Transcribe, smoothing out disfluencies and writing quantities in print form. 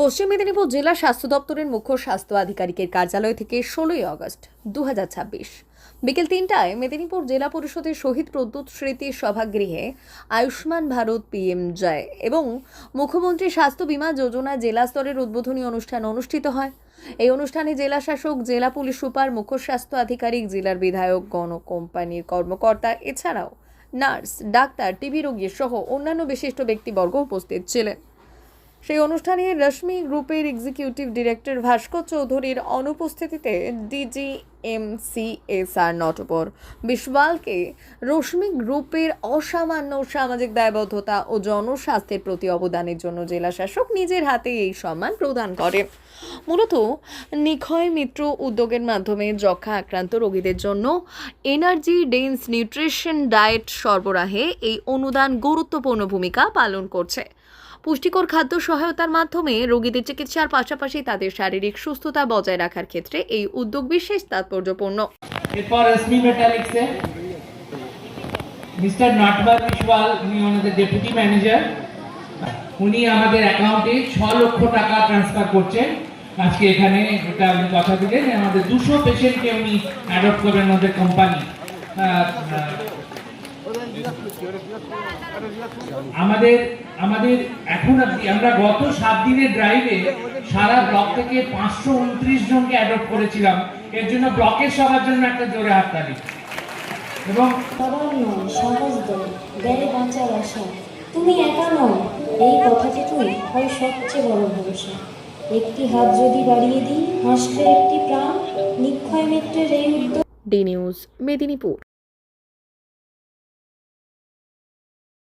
পশ্চিম মেদিনীপুর জেলা স্বাস্থ্য দপ্তরের মুখ্য স্বাস্থ্য আধিকারিকের কার্যালয় থেকে 16ই আগস্ট 2026 বিকেল 3টায় মেদিনীপুর জেলা পরিষদের শহীদ প্রদ্যুৎ স্মৃতি সভাগৃহে আয়ুষ্মান ভারত পিএম জয় এবং মুখ্যমন্ত্রী স্বাস্থ্য বীমা যোজনা জেলা স্তরের উদ্বোধনী অনুষ্ঠান অনুষ্ঠিত হয়। এই অনুষ্ঠানে জেলা শাসক, জেলা পুলিশ সুপার, মুখ্য স্বাস্থ্য আধিকারিক, জেলার বিধায়ক, গণ কোম্পানির কর্মকর্তা এছাড়াও নার্স, ডাক্তার, টিবি রোগী সহ অন্যান্য বিশিষ্ট ব্যক্তিবর্গ উপস্থিত ছিলেন। সেই অনুষ্ঠানে রশ্মি গ্রুপের এক্সিকিউটিভ ডিরেক্টর ভাস্কর চৌধুরীর অনুপস্থিতিতে ডিজিএমসিএসআর নটবর বিশওয়ালকে রশ্মি গ্রুপের অসামান্য সামাজিক দায়বদ্ধতা ও জনস্বাস্থ্যের প্রতি অবদানের জন্য জেলা শাসক নিজের হাতে এই সম্মান প্রদান করেন। মূলত নিক্ষয় মিত্র উদ্যোগের মাধ্যমে যক্ষা আক্রান্ত রোগীদের জন্য এনার্জি ডেন্স নিউট্রিশন ডায়েট সরবরাহে এই অনুদান গুরুত্বপূর্ণ ভূমিকা পালন করছে। পুষ্টিকর খাদ্য সহায়তার মাধ্যমে রোগীদের চিকিৎসার পাশাপাশি তাদের শারীরিক সুস্থতা বজায় রাখার ক্ষেত্রে এই উদ্যোগ বিশেষ তাৎপর্যপূর্ণ। এরপর রশ্মি মেটালিক্সে মিস্টার নটবর বিশওয়াল, উনি আমাদের ডেপুটি ম্যানেজার, উনি আমাদের অ্যাকাউন্টে 6 লক্ষ টাকা ট্রান্সফার করছেন। আজকে এখানে এটা উনি কথা দিলেন, আমাদের 200 পেশেন্টকে উনি অ্যাডপ্ট করবেন আমাদের কোম্পানি। আমাদের এখন আমরা গত 7 দিনের ড্রাইভে সারা ব্লক থেকে 529 জনকে অ্যাডপ্ট করেছিলাম। এর জন্য ব্লকের সবার জন্য একটা জোরে হাততালি। এবং সবার নয়, সহজদের দেয় বাঁচার আশা। তুমি একা নও, এই কথাটুকুই হয় সবচেয়ে বড় ভরসা। একটি হাত যদি বাড়িয়ে দিই, হাসলে একটি প্রাণ। নিক্ষয় মিত্রের এই উদ্যোগ। D news, Medinipur.